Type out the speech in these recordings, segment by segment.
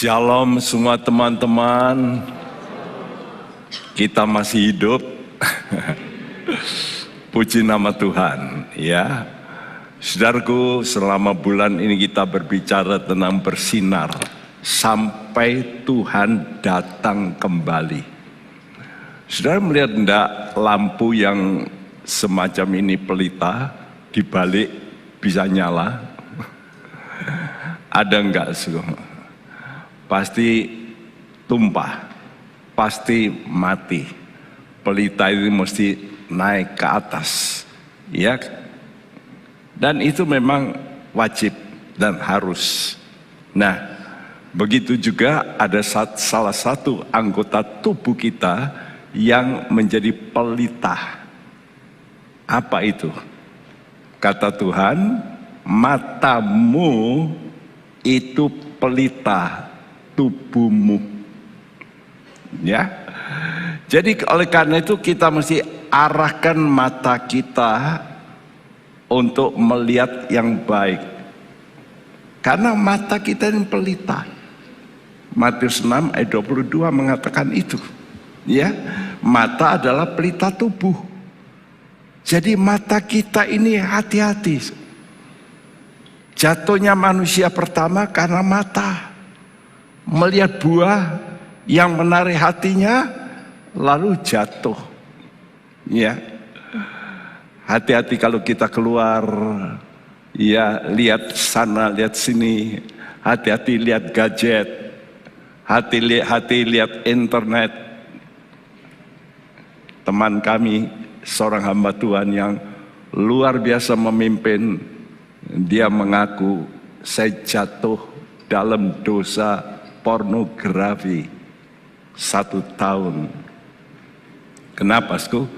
Shalom semua teman-teman. Kita masih hidup. Puji nama Tuhan, ya. Saudaraku, selama bulan ini kita berbicara tentang bersinar sampai Tuhan datang kembali. Saudara melihat enggak lampu yang semacam ini pelita dibalik bisa nyala? Ada enggak, saudara? Pasti tumpah, pasti mati. Pelita itu mesti naik ke atas, ya. Dan itu memang wajib dan harus. Nah, begitu juga ada salah satu anggota tubuh kita yang menjadi pelita. Apa itu? Kata Tuhan, matamu itu pelita tubuhmu, ya. Jadi oleh karena itu kita mesti arahkan mata kita untuk melihat yang baik, karena mata kita ini pelita. Matius 6 ayat 22 mengatakan itu, ya. Mata adalah pelita tubuh. Jadi mata kita ini hati-hati. Jatuhnya manusia pertama karena mata. Melihat buah yang menarik hatinya lalu jatuh, ya. Hati-hati kalau kita keluar, ya, lihat sana lihat sini, hati-hati lihat gadget, hati-hati lihat internet. Teman kami seorang hamba Tuhan yang luar biasa memimpin, dia mengaku, saya jatuh dalam dosa pornografi 1 tahun. Kenapa, Sku?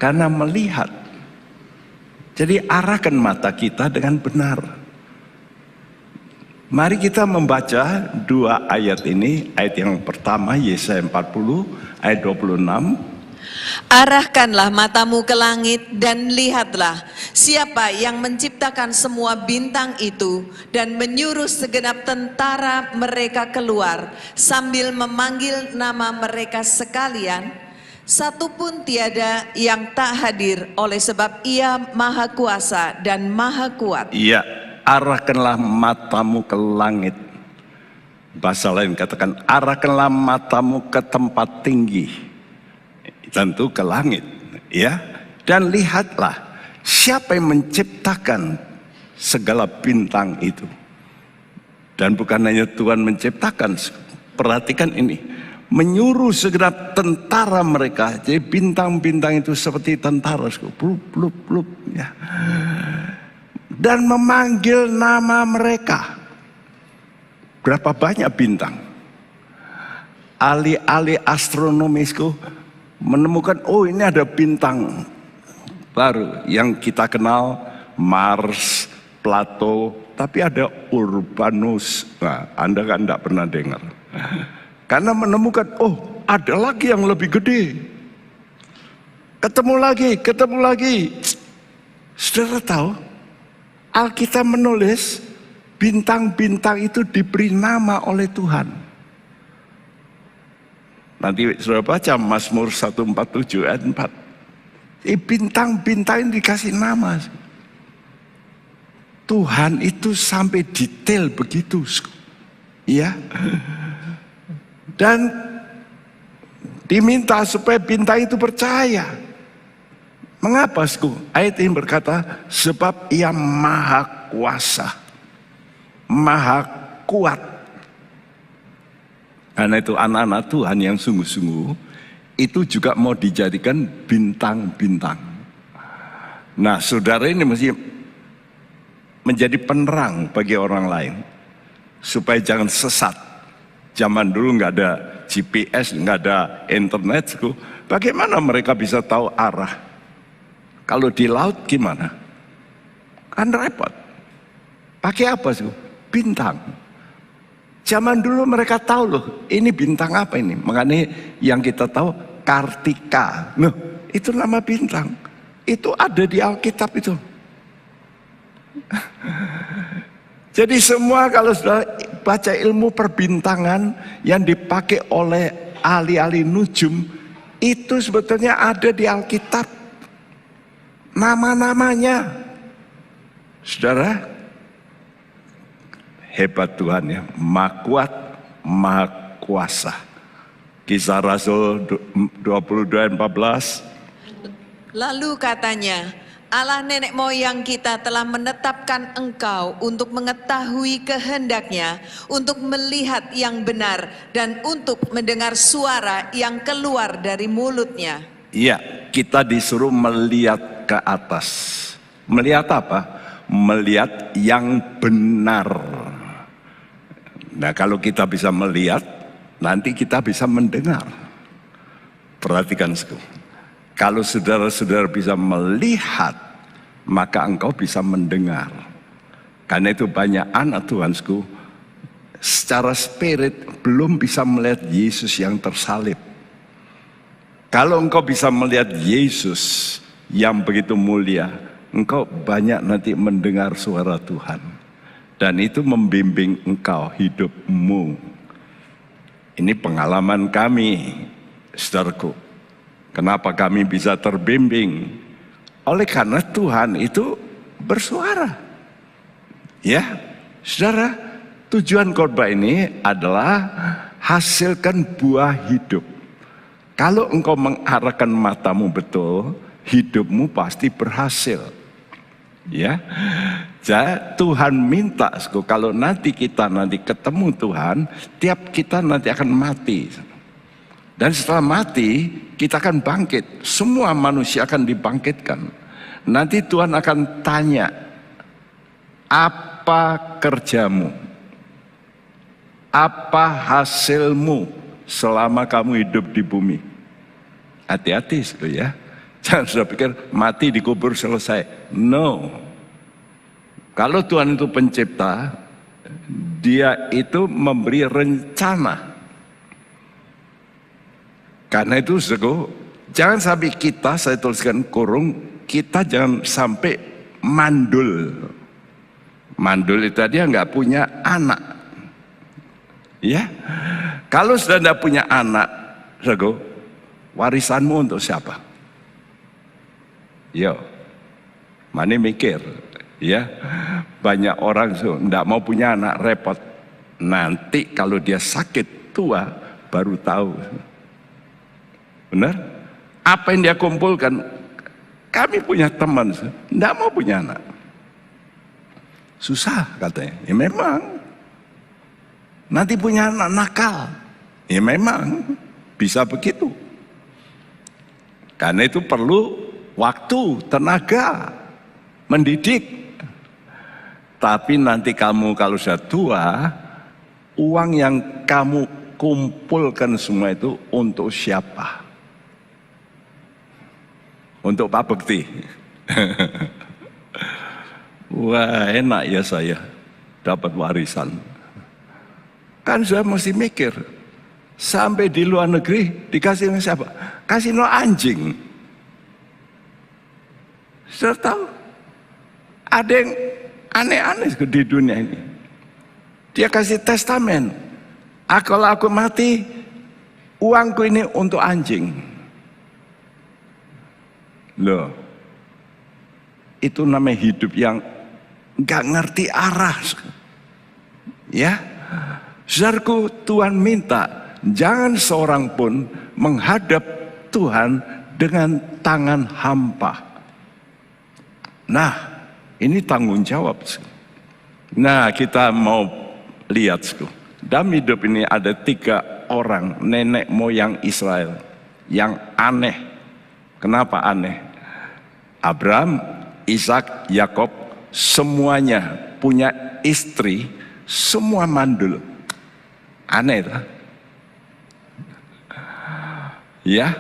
Karena melihat. Jadi arahkan mata kita dengan benar. Mari kita membaca 2 ayat ini. Ayat yang pertama Yesaya 40 ayat 26. Arahkanlah matamu ke langit dan lihatlah siapa yang menciptakan semua bintang itu dan menyuruh segenap tentara mereka keluar sambil memanggil nama mereka sekalian. Satu pun tiada yang tak hadir oleh sebab ia maha kuasa dan maha kuat. Iya, arahkanlah matamu ke langit. Bahasa lain katakan, arahkanlah matamu ke tempat tinggi. Tentu ke langit, ya. Dan lihatlah siapa yang menciptakan segala bintang itu. Dan bukan hanya Tuhan menciptakan, perhatikan ini, menyuruh segenap tentara mereka. Jadi bintang-bintang itu seperti tentara, blup blup blup, ya. Dan memanggil nama mereka. Berapa banyak bintang? Ahli-ahli astronomisku menemukan, oh ini ada bintang baru yang kita kenal, Mars, Plato, tapi ada Uranus. Nah, Anda kan tidak pernah dengar. Karena menemukan, oh ada lagi yang lebih gede. Ketemu lagi. Saudara tahu, Alkitab menulis bintang-bintang itu diberi nama oleh Tuhan. Nanti saudara baca Mazmur 147 ayat 4. Bintang-bintang ini dikasih nama. Tuhan itu sampai detail begitu, ya. Dan diminta supaya bintang itu percaya. Mengapa, Sku? Ayat ini berkata, sebab ia maha kuasa, maha kuat. Karena itu anak-anak Tuhan yang sungguh-sungguh itu juga mau dijadikan bintang-bintang. Nah, saudara ini mesti menjadi penerang bagi orang lain supaya jangan sesat. Zaman dulu nggak ada GPS, nggak ada internet. Bagaimana mereka bisa tahu arah? Kalau di laut gimana? Kan repot. Pakai apa sih? Bintang. Zaman dulu mereka tahu loh, ini bintang apa ini? Makanya yang kita tahu Kartika. Loh, itu nama bintang. Itu ada di Alkitab itu. Jadi semua kalau sudah baca ilmu perbintangan yang dipakai oleh ahli-ahli nujum, itu sebetulnya ada di Alkitab. Nama-namanya. Saudara, hebat Tuhan ya, Maha Kuat, Maha Kuasa. Kisah Rasul 22:14. Lalu katanya, Allah nenek moyang kita telah menetapkan engkau untuk mengetahui kehendaknya, untuk melihat yang benar, dan untuk mendengar suara yang keluar dari mulutnya. Iya, kita disuruh melihat ke atas. Melihat apa? Melihat yang benar. Nah, kalau kita bisa melihat, nanti kita bisa mendengar. Perhatikan, kalau saudara-saudara bisa melihat, maka engkau bisa mendengar. Karena itu banyak anak Tuhansku, secara spirit belum bisa melihat Yesus yang tersalib. Kalau engkau bisa melihat Yesus yang begitu mulia, engkau banyak nanti mendengar suara Tuhan. Dan itu membimbing engkau hidupmu. Ini pengalaman kami, saudaraku. Kenapa kami bisa terbimbing? Oleh karena Tuhan itu bersuara. Ya, saudara, tujuan khotbah ini adalah hasilkan buah hidup. Kalau engkau mengarahkan matamu betul, hidupmu pasti berhasil. Ya, jadi Tuhan minta, kalau nanti kita ketemu Tuhan, tiap kita nanti akan mati. Dan setelah mati, kita akan bangkit. Semua manusia akan dibangkitkan. Nanti Tuhan akan tanya, apa kerjamu? Apa hasilmu selama kamu hidup di bumi? Hati-hati ya. Jangan sudah pikir mati dikubur selesai. No. Kalau Tuhan itu pencipta, Dia itu memberi rencana. Karena itu jangan sampai kita, saya tuliskan kurung, kita jangan sampai mandul. Mandul itu dia nggak punya anak. Ya, kalau sudah tidak punya anak, warisanmu untuk siapa? Yo, mana mikir, ya, banyak orang tidak mau punya anak, repot. Nanti kalau dia sakit tua, baru tahu. Benar? Apa yang dia kumpulkan? Kami punya teman, tidak mau punya anak. Susah katanya. Ya memang. Nanti punya anak nakal. Ya memang. Bisa begitu. Karena itu perlu waktu, tenaga, mendidik. Tapi nanti kamu kalau sudah tua, uang yang kamu kumpulkan semua itu untuk siapa? Untuk Pak Bekti. Wah, enak ya saya dapat warisan. Kan saya mesti mikir, sampai di luar negeri dikasih sama siapa? Kasih no anjing. Sudah tahu? Ada yang aneh-aneh di dunia ini. Dia kasih testamen. Kalau aku mati, uangku ini untuk anjing. Loh, itu namanya hidup yang gak ngerti arah. Ya, saudaraku, Tuhan minta jangan seorang pun menghadap Tuhan dengan tangan hampa. Nah, ini tanggung jawab. Nah, kita mau lihat, dalam hidup ini ada 3 orang nenek moyang Israel yang aneh. Kenapa aneh? Abraham, Ishak, Yakob, semuanya punya istri, semua mandul. Aneh tak? Ya,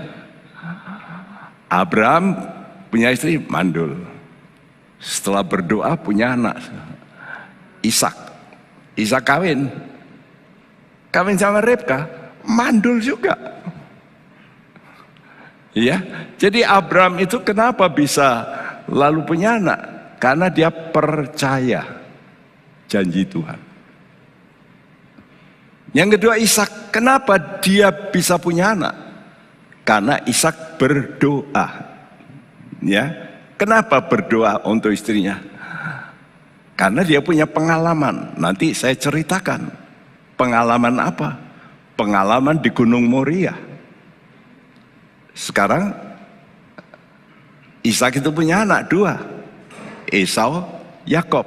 Abraham punya istri mandul. Setelah berdoa punya anak, Ishak. Ishak kawin sama Rebka, mandul juga. Ya, jadi Abraham itu kenapa bisa lalu punya anak? Karena dia percaya janji Tuhan. Yang kedua Ishak. Kenapa dia bisa punya anak? Karena Ishak berdoa. Ya, kenapa berdoa untuk istrinya? Karena dia punya pengalaman. Nanti saya ceritakan. Pengalaman apa? Pengalaman di Gunung Moria. Sekarang Ishak itu punya anak dua, Esau, Yakob.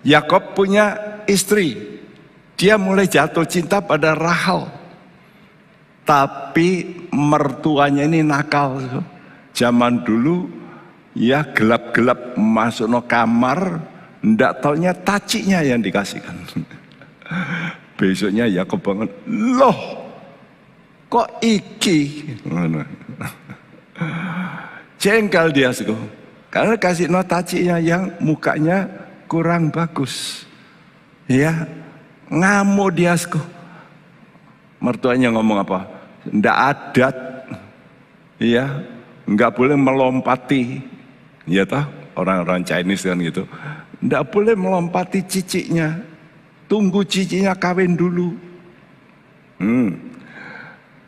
Yakob punya istri. Dia mulai jatuh cinta pada Rahel. Tapi mertuanya ini nakal. Zaman dulu ya gelap-gelap masuk no kamar, ndak taunya tacinya yang dikasihkan. Besoknya Yakob bangun, loh kok iki? Jengkel dia karena kasih no tacinya yang mukanya kurang bagus. Ya, ngamuk dia Mertuanya ngomong apa? Ndak adat. Ya, nggak boleh melompati. Ya toh, orang-orang Chinese kan gitu. Ndak boleh melompati ciciknya. Tunggu ciciknya kawin dulu.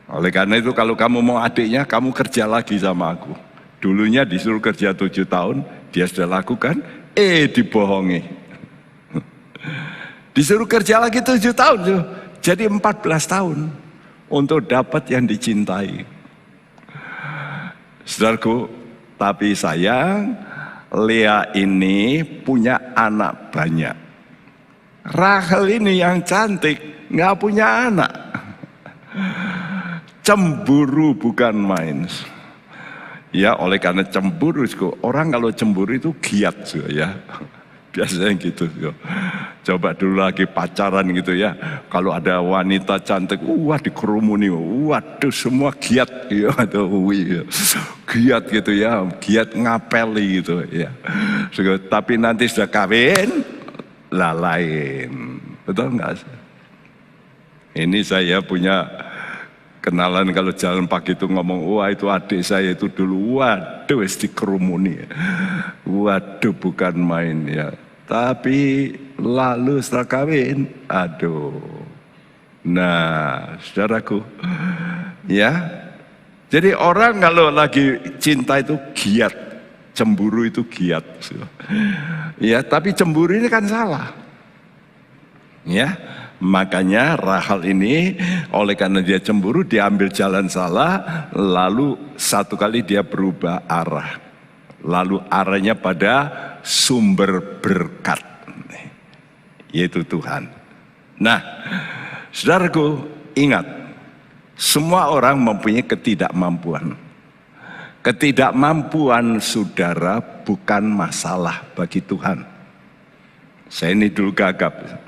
Oleh karena itu kalau kamu mau adiknya, kamu kerja lagi sama aku. Dulunya disuruh kerja 7 tahun, dia sudah lakukan, dibohongi. Disuruh kerja lagi 7 tahun, jadi 14 tahun untuk dapat yang dicintai. Saudaraku, tapi sayang, Lea ini punya anak banyak. Rahel ini yang cantik, nggak punya anak. Cemburu bukan main. Ya, oleh karena cemburu, orang kalau cemburu itu giat ya. Biasanya gitu. Coba dulu lagi pacaran gitu ya. Kalau ada wanita cantik, wah dikerumuni, waduh semua giat ya, giat gitu ya, giat ngapeli gitu ya. Tapi nanti sudah kawin, lah lain, betul nggak? Ini saya punya kenalan kalau jalan pagi itu ngomong, wah itu adik saya itu dulu, waduh dikerumuni, waduh bukan main ya. Tapi lalu setelah kawin, aduh. Nah, saudaraku, ya. Jadi orang kalau lagi cinta itu giat, cemburu itu giat. Ya, tapi cemburu ini kan salah. Ya. Makanya Rahel ini oleh karena dia cemburu, dia ambil jalan salah, lalu satu kali dia berubah arah. Lalu arahnya pada sumber berkat, yaitu Tuhan. Nah, saudaraku, ingat, semua orang mempunyai ketidakmampuan. Ketidakmampuan saudara bukan masalah bagi Tuhan. Saya ini dulu gagap.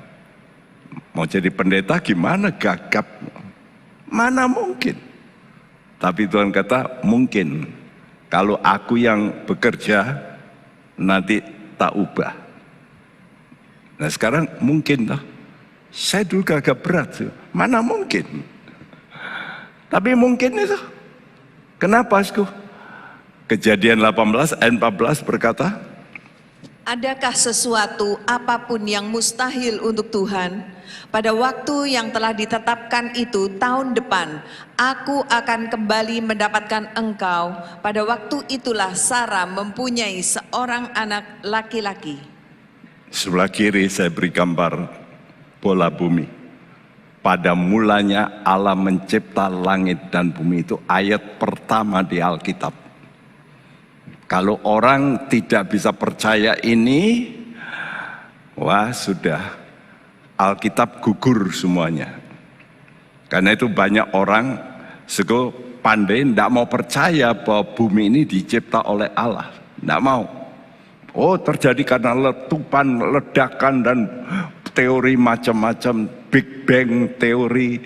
Mau jadi pendeta gimana gagap? Mana mungkin? Tapi Tuhan kata mungkin. Kalau aku yang bekerja nanti tak ubah. Nah sekarang mungkin toh. Saya dulu gagap berat. Mana mungkin? Tapi mungkin itu. Kenapa? Kejadian 18 ayat 14 berkata, adakah sesuatu apapun yang mustahil untuk Tuhan? Pada waktu yang telah ditetapkan itu tahun depan, aku akan kembali mendapatkan engkau. Pada waktu itulah Sarah mempunyai seorang anak laki-laki. Sebelah kiri saya beri gambar bola bumi. Pada mulanya Allah mencipta langit dan bumi, itu ayat pertama di Alkitab. Kalau orang tidak bisa percaya ini, wah sudah. Alkitab gugur semuanya. Karena itu banyak orang pandai tidak mau percaya bahwa bumi ini dicipta oleh Allah. Tidak mau. Oh terjadi karena letupan, ledakan dan teori macam-macam, Big Bang teori.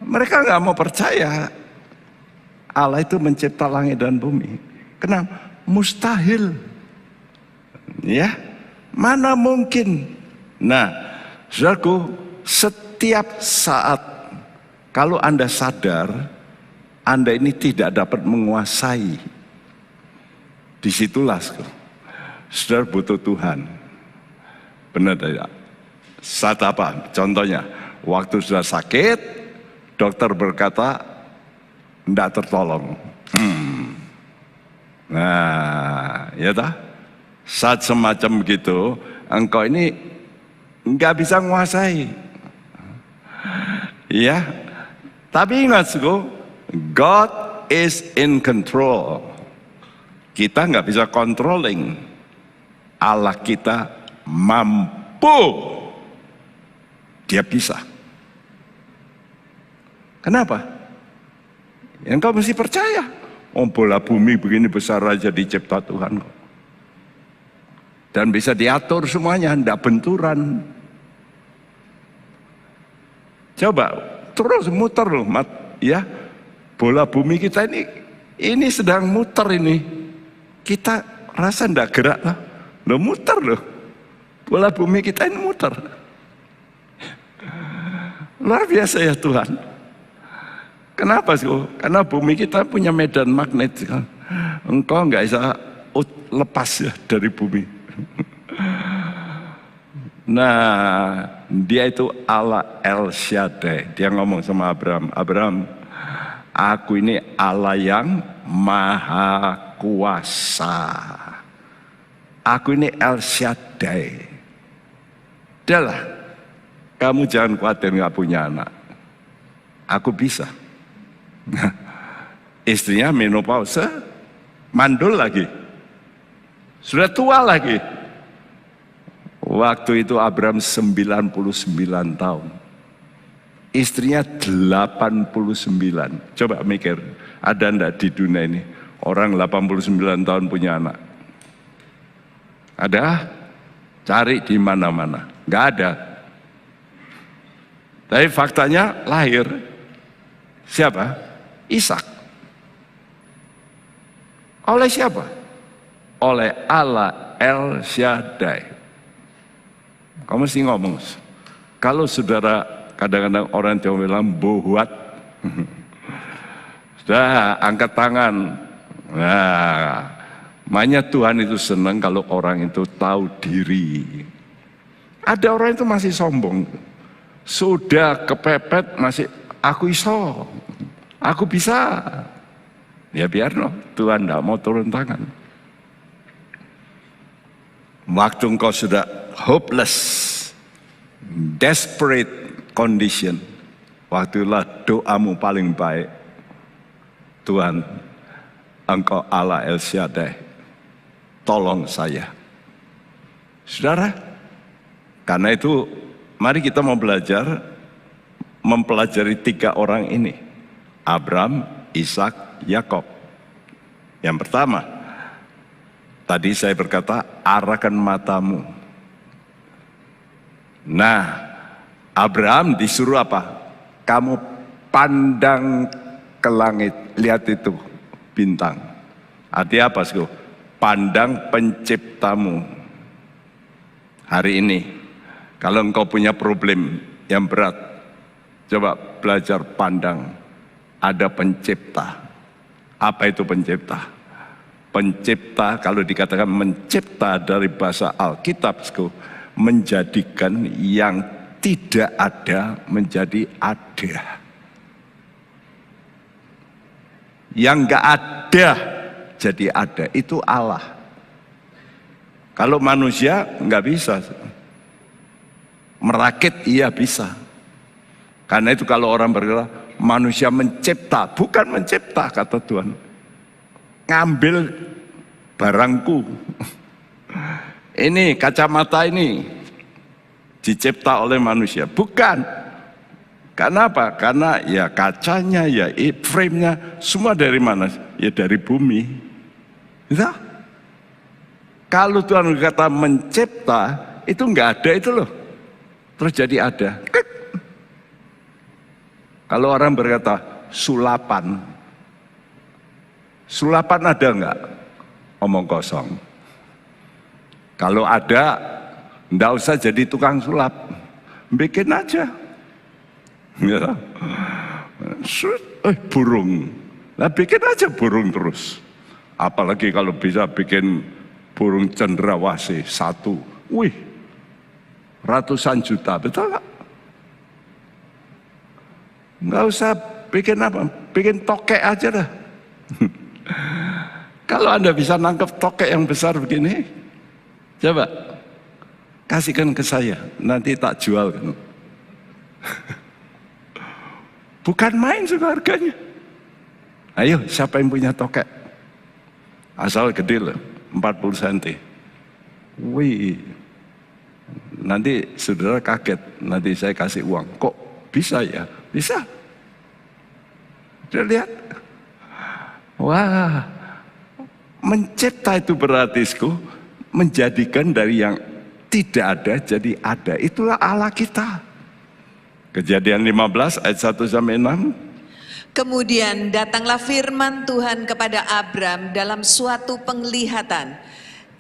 Mereka nggak mau percaya Allah itu mencipta langit dan bumi. Kenapa? Mustahil. Ya, mana mungkin. Nah, saudaraku, setiap saat kalau Anda sadar Anda ini tidak dapat menguasai, disitulah saudara butuh Tuhan. Benar tidak? Saat apa? Contohnya, Waktu sudah sakit, dokter berkata, tidak tertolong. Nah, ya toh? Saat semacam begitu, engkau ini nggak bisa menguasai. Ya, tapi ingat, God is in control. Kita nggak bisa controlling. Allah kita mampu. Dia bisa. Kenapa? Ya, engkau mesti percaya. Bola bumi begini besar aja dicipta Tuhan. Dan bisa diatur semuanya, tidak benturan. Coba terus muter loh, ya. Bola bumi kita ini sedang muter ini. Kita rasa tidak gerak lah. Loh muter loh. Bola bumi kita ini muter. Luar biasa ya Tuhan. Kenapa sih? Karena bumi kita punya medan magnet. Engkau nggak bisa lepas ya dari bumi. Nah, dia itu Allah El Shaddai. Dia ngomong sama Abraham, Abraham, aku ini Allah yang maha kuasa. Aku ini El Shaddai. Udahlah, kamu jangan khawatir nggak punya anak. Aku bisa. Istrinya menopause, mandul lagi. Sudah tua lagi. Waktu itu Abraham 99 tahun. Istrinya 89. Coba mikir, ada enggak di dunia ini orang 89 tahun punya anak? Ada? Cari di mana-mana. Enggak ada. Tapi faktanya lahir. Siapa? Ishak. Oleh siapa? Oleh Allah El Shaddai. Kamu mesti ngomong. Kalau saudara kadang-kadang orang Jawa bilang bohuat, sudah angkat tangan. Nah, makanya Tuhan itu senang kalau orang itu tahu diri. Ada orang itu masih sombong. Sudah kepepet masih aku iso, aku bisa. Ya biar no, Tuhan tidak mau turun tangan. Waktu engkau sudah hopeless, desperate condition, waktulah doamu paling baik. Tuhan, engkau Allah El Shaddai, tolong saya. Saudara, karena itu mari kita mau belajar, mempelajari 3 orang ini. Abraham, Ishak, Yakub. Yang pertama, tadi saya berkata, arahkan matamu. Nah, Abraham disuruh apa? Kamu pandang ke langit, lihat itu bintang. Artinya apa sih? Pandang penciptamu. Hari ini, kalau engkau punya problem yang berat, coba belajar pandang. Ada pencipta. Apa itu pencipta? Pencipta, kalau dikatakan mencipta dari bahasa Alkitab, menjadikan yang tidak ada menjadi ada. Yang enggak ada jadi ada, itu Allah. Kalau manusia enggak bisa. Merakit iya bisa. Karena itu kalau orang berkata manusia mencipta, bukan mencipta kata Tuhan. Ngambil barangku. Ini kacamata ini dicipta oleh manusia, bukan. Karena apa? Karena ya kacanya, ya frame-nya, semua dari mana? Ya dari bumi. Gitu? Kalau Tuhan kata mencipta, itu enggak ada itu loh. Terus jadi ada. Kalau orang berkata sulapan, sulapan ada enggak? Omong kosong. Kalau ada, enggak usah jadi tukang sulap, bikin aja. Ya. Burung, nah bikin aja burung terus. Apalagi kalau bisa bikin burung cendrawasih 1, wih, ratusan juta, betul nggak? Nggak usah bikin apa, bikin tokek aja dah. Kalau Anda bisa nangkep tokek yang besar begini, coba kasihkan ke saya, nanti tak jual. Bukan main juga harganya. Ayo, siapa yang punya tokek? Asal gede loh, 40 cm. Wih, nanti saudara kaget, nanti saya kasih uang. Kok bisa ya? Bisa. Sudah lihat? Wah, mencipta itu berarti menjadikan dari yang tidak ada jadi ada. Itulah Allah kita. Kejadian 15 ayat 1-6. Kemudian datanglah firman Tuhan kepada Abram dalam suatu penglihatan.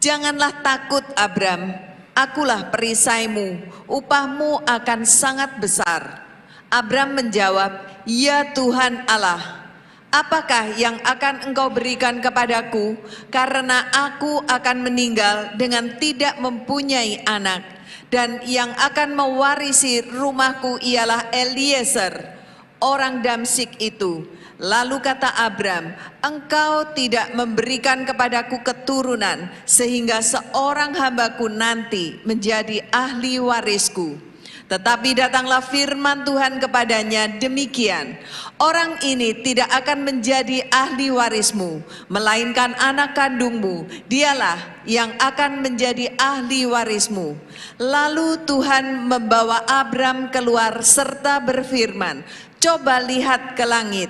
Janganlah takut Abram, akulah perisaimu, upahmu akan sangat besar. Abram menjawab, ya Tuhan Allah, apakah yang akan engkau berikan kepadaku, karena aku akan meninggal dengan tidak mempunyai anak, dan yang akan mewarisi rumahku ialah Eliezer, orang Damsyik itu. Lalu kata Abram, engkau tidak memberikan kepadaku keturunan, sehingga seorang hambaku nanti menjadi ahli warisku. Tetapi datanglah firman Tuhan kepadanya demikian, orang ini tidak akan menjadi ahli warismu, melainkan anak kandungmu, dialah yang akan menjadi ahli warismu. Lalu Tuhan membawa Abram keluar serta berfirman, coba lihat ke langit,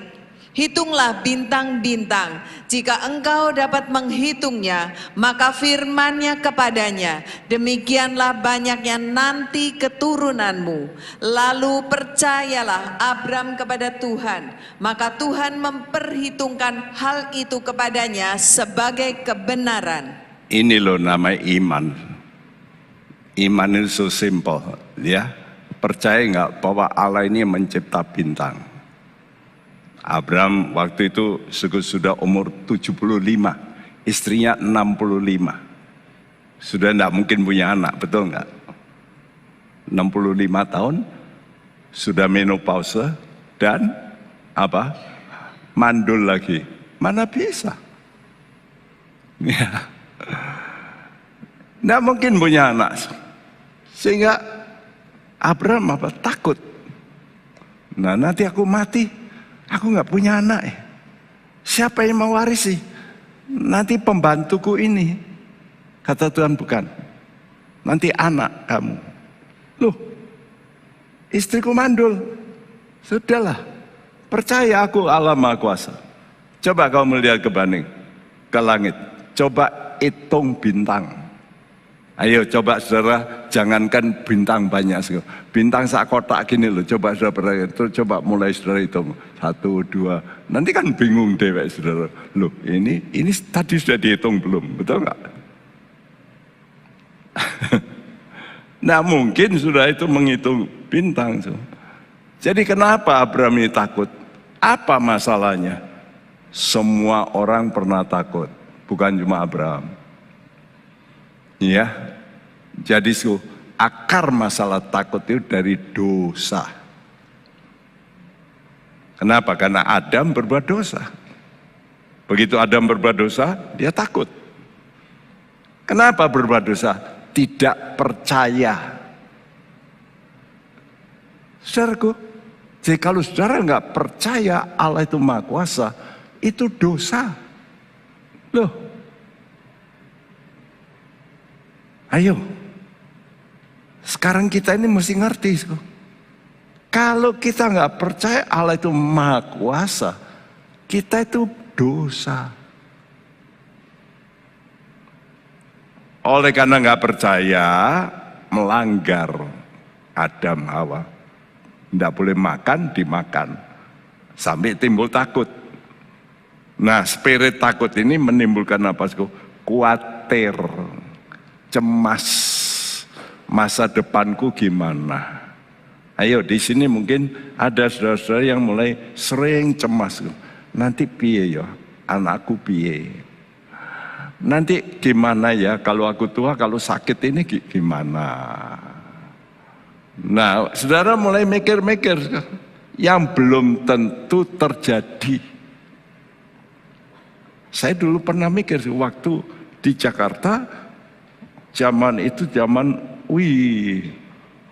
hitunglah bintang-bintang, jika engkau dapat menghitungnya, maka firman-Nya kepadanya, demikianlah banyaknya nanti keturunanmu. Lalu percayalah Abram kepada Tuhan, maka Tuhan memperhitungkan hal itu kepadanya sebagai kebenaran. Ini loh namanya iman. Iman itu so simple, ya. Percaya nggak bahwa Allah ini mencipta bintang? Abram waktu itu sudah umur 75, istrinya 65. Sudah tidak mungkin punya anak, betul nggak? 65 tahun, sudah menopause dan apa? Mandul lagi. Mana bisa? Ya. Tidak mungkin punya anak. Sehingga Abram apa? Takut. Nah, nanti aku mati, aku nggak punya anak. Siapa yang mewarisi? Nanti pembantuku ini. Kata Tuhan, bukan. Nanti anak kamu. Loh, istriku mandul. Sudahlah, percaya aku Allah Maha Kuasa. Coba kau melihat ke langit. Coba hitung bintang. Ayo coba saudara, jangankan bintang banyak. Bintang sak kotak gini loh, coba saudara, coba mulai saudara hitung. 1, 2, nanti kan bingung dewek saudara. Loh ini tadi sudah dihitung belum, betul nggak? Nah mungkin sudah itu menghitung bintang. Jadi kenapa Abram ini takut? Apa masalahnya? Semua orang pernah takut, bukan cuma Abram. Ya, jadi akar masalah takut itu dari dosa. Kenapa? Karena Adam berbuat dosa. Begitu Adam berbuat dosa, dia takut. Kenapa berbuat dosa? Tidak percaya. Saudaraku, jadi kalau saudara nggak percaya Allah itu Maha Kuasa, itu dosa. Loh, ayo, sekarang kita ini mesti ngerti. Kalau kita nggak percaya Allah itu Maha Kuasa, kita itu dosa. Oleh karena nggak percaya, melanggar Adam Hawa. Tidak boleh makan, dimakan. Sampai timbul takut. Nah, spirit takut ini menimbulkan apa? Kuatir, cemas, masa depanku gimana? Ayo di sini mungkin ada saudara-saudara yang mulai sering cemas. Nanti piye ya, anakku piye? Nanti gimana ya kalau aku tua, kalau sakit ini gimana? Nah, saudara mulai mikir-mikir. yang belum tentu terjadi. Saya dulu pernah mikir waktu di Jakarta, zaman itu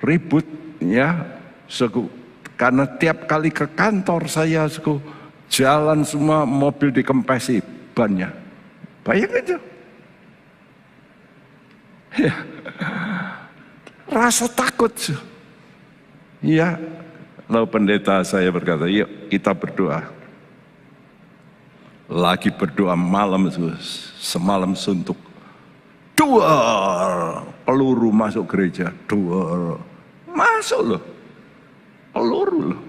ribut ya, karena tiap kali ke kantor saya jalan semua mobil dikempesi bannya. Bayangin aja. Ya. Rasa takut. Ya. Lalu pendeta saya berkata, yuk kita berdoa. Lagi berdoa malam, semalam suntuk. Duar, peluru masuk gereja. Duar, masuk loh. Peluru loh.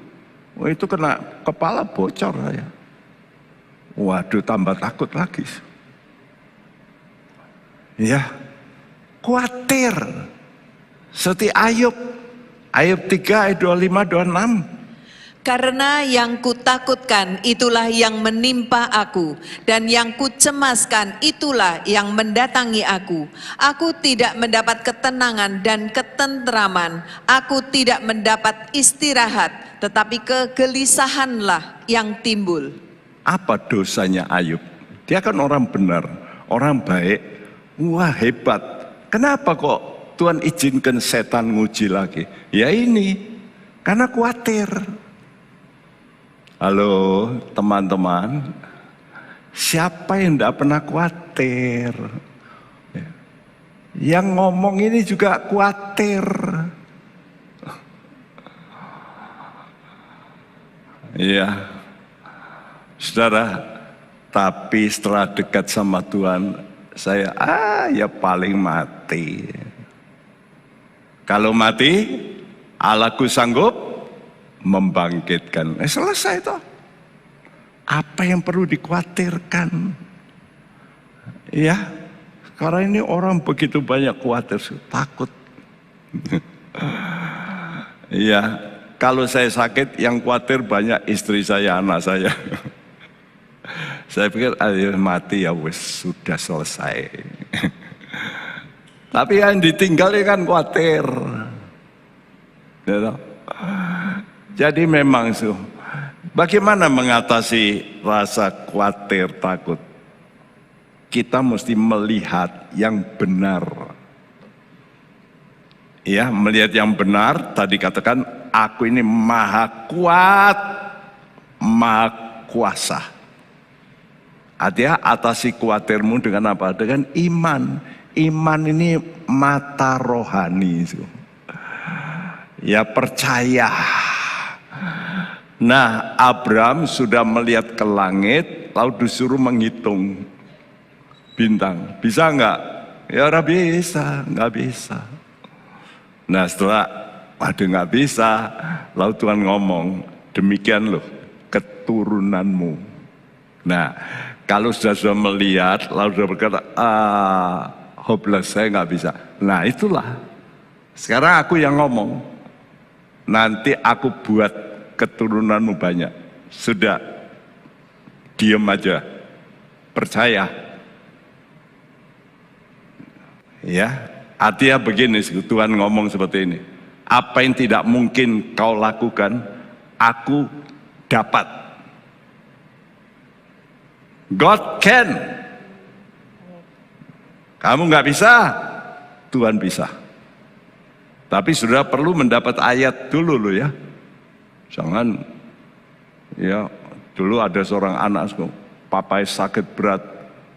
Wah, itu kena kepala bocor saya. Waduh, tambah takut lagi. Ya, khawatir. Seperti Ayub 3 ayat 25-26. Karena yang kutakutkan itulah yang menimpa aku, dan yang kucemaskan itulah yang mendatangi aku. Aku tidak mendapat ketenangan dan ketentraman, aku tidak mendapat istirahat, tetapi kegelisahanlah yang timbul. Apa dosanya Ayub? Dia kan orang benar, orang baik. Wah, hebat. Kenapa kok Tuhan izinkan setan nguji lagi? Ya ini, karena khawatir. Halo teman-teman, siapa yang tidak pernah khawatir? Yang ngomong ini juga khawatir. Iya, saudara, tapi setelah dekat sama Tuhan, saya ya paling mati. Kalau mati, Allahku sanggup membangkitkan. Selesai toh. Apa yang perlu dikhawatirkan? Ya, sekarang ini orang begitu banyak khawatir, takut. Ya, kalau saya sakit, yang khawatir banyak istri saya, anak saya. Saya pikir, ayo mati ya wes, sudah selesai. Tapi yang ditinggal kan khawatir. Ya, jadi memang bagaimana mengatasi rasa khawatir, takut? Kita mesti melihat yang benar. Ya, melihat yang benar, tadi katakan, aku ini maha kuat, maha kuasa. Artinya atasi khawatirmu dengan apa? Dengan iman. Iman ini mata rohani. Ya, percaya. Nah, Abraham sudah melihat ke langit, lalu disuruh menghitung bintang. Bisa enggak? Ya ora bisa, enggak bisa. Nah, setelah ada enggak bisa, lalu Tuhan ngomong, demikian loh keturunanmu. Nah, kalau sudah melihat, lalu sudah berkata, hopeless, saya enggak bisa. Nah, itulah. Sekarang aku yang ngomong, nanti aku buat keturunanmu banyak. Sudah, diam aja, percaya. Ya, artinya begini, Tuhan ngomong seperti ini. Apa yang tidak mungkin kau lakukan, aku dapat. God can. Kamu nggak bisa, Tuhan bisa. Tapi sudah perlu mendapat ayat dulu loh ya. Jangan, ya dulu ada seorang anak, papai sakit berat,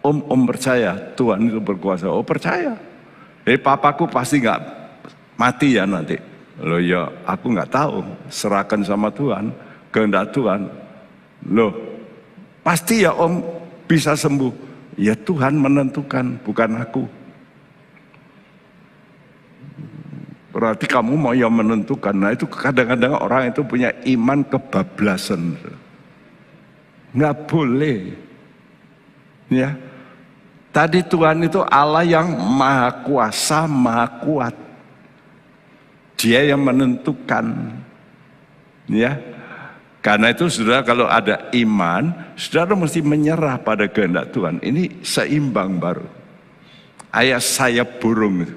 om percaya Tuhan itu berkuasa. Oh percaya, papaku pasti nggak mati ya nanti. Loh ya aku nggak tahu, serahkan sama Tuhan, kehendak Tuhan. Loh pasti ya om bisa sembuh. Ya Tuhan menentukan, bukan aku. Berarti kamu mau yang menentukan. Nah itu kadang-kadang orang itu punya iman kebablasan. Nggak boleh. Ya. Tadi Tuhan itu Allah yang maha kuasa, maha kuat. Dia yang menentukan. Ya. Karena itu saudara kalau ada iman, saudara mesti menyerah pada kehendak Tuhan. Ini seimbang baru. Ayat sayap burung itu.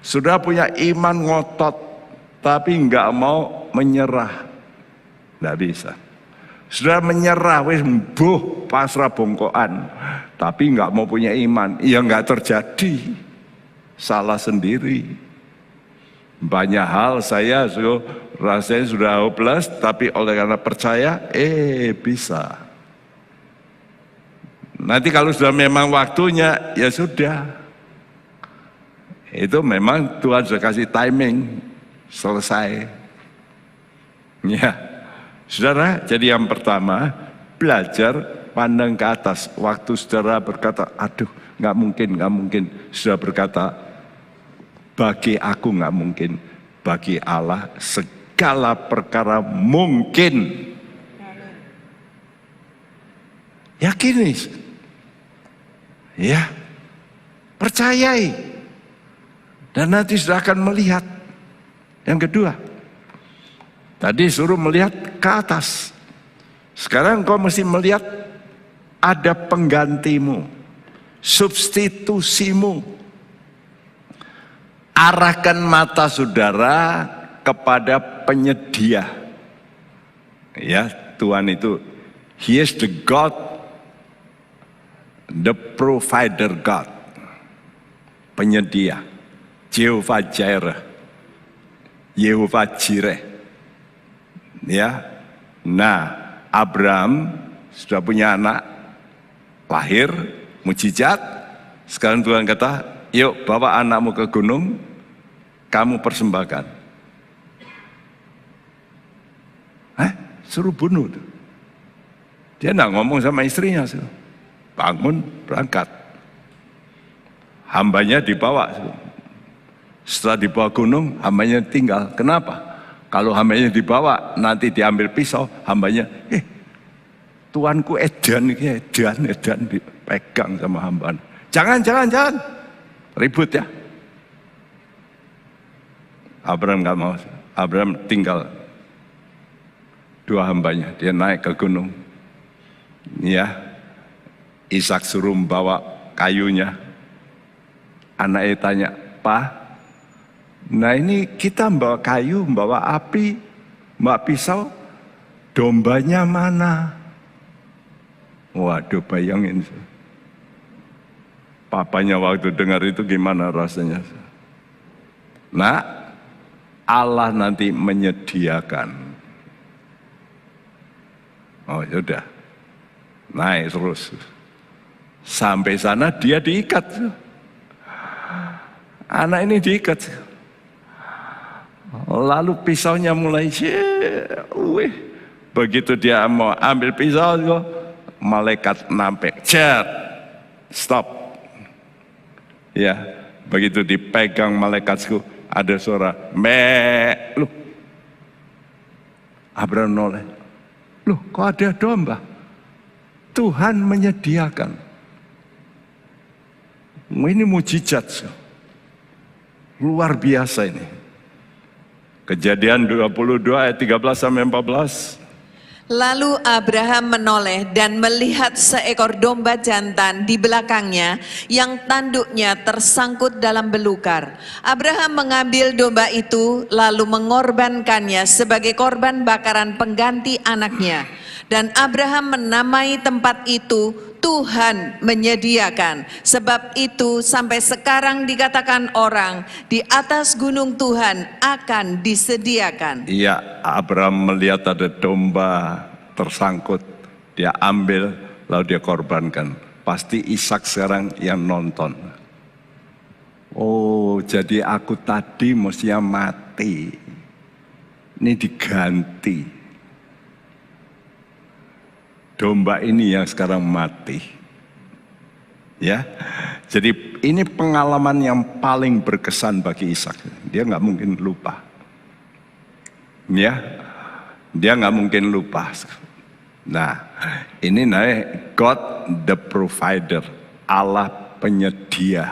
Sudah punya iman ngotot, tapi nggak mau menyerah. Tidak bisa. Sudah menyerah, wis mbuh pasrah bongkoan, tapi nggak mau punya iman, ya nggak terjadi. Salah sendiri. Banyak hal saya rasanya sudah hopeless, tapi oleh karena percaya, bisa. Nanti kalau sudah memang waktunya, ya sudah. Itu memang Tuhan sudah kasih timing, selesai. Ya. Saudara, jadi yang pertama, belajar pandang ke atas. Waktu saudara berkata, aduh nggak mungkin. Saudara berkata, bagi aku nggak mungkin. Bagi Allah segala perkara mungkin. Yakini. Ya, percayai. Dan nanti sudah akan melihat. Yang kedua, tadi suruh melihat ke atas. Sekarang kau mesti melihat ada penggantimu, substitusimu. Arahkan mata saudara kepada penyedia. Ya, Tuhan itu, He is the God, the provider God, penyedia, Jehovah Jireh, Yehovah Jireh. Ya, nah Abraham sudah punya anak, lahir, mujizat. Sekarang Tuhan kata, yuk bawa anakmu ke gunung, kamu persembahkan. Suruh bunuh. Dia enggak ngomong sama istrinya, bangun berangkat. Hambanya dibawa. Setelah dibawa gunung, hambanya tinggal. Kenapa? Kalau hambanya dibawa, nanti diambil pisau, hambanya, tuanku edan dipegang sama hamba. Jangan. Ribut ya. Abraham nggak mau. Abraham tinggal 2 hambanya. Dia naik ke gunung. Ya, Ishak suruh membawa kayunya. Anaknya tanya, Pak, nah ini kita membawa kayu, membawa api, membawa pisau, dombanya mana? Waduh, bayangin. Papanya waktu dengar itu gimana rasanya? Nah, Allah nanti menyediakan. Oh sudah, naik terus. Sampai sana dia diikat. Anak ini diikat. Lalu pisaunya mulai, begitu dia mau ambil pisau, malaikat nampek, stop. Ya, begitu dipegang malaikatku, ada suara, loh. Abraham noleh, loh kok ada domba? Tuhan menyediakan. Ini mujizat, luar biasa ini. Kejadian 22 ayat 13 sampai 14. Lalu Abraham menoleh dan melihat seekor domba jantan di belakangnya yang tanduknya tersangkut dalam belukar. Abraham mengambil domba itu lalu mengorbankannya sebagai korban bakaran pengganti anaknya. Dan Abraham menamai tempat itu Tuhan menyediakan. Sebab itu sampai sekarang dikatakan orang, di atas gunung Tuhan akan disediakan. Iya, Abraham melihat ada domba tersangkut, dia ambil lalu dia korbankan. Pasti Ishak sekarang yang nonton. Oh, jadi aku tadi mestinya mati. Ini diganti. Domba ini yang sekarang mati. Ya. Jadi ini pengalaman yang paling berkesan bagi Ishak. Dia nggak mungkin lupa. Ya. Dia nggak mungkin lupa. Nah, ini naik God the provider, Allah penyedia.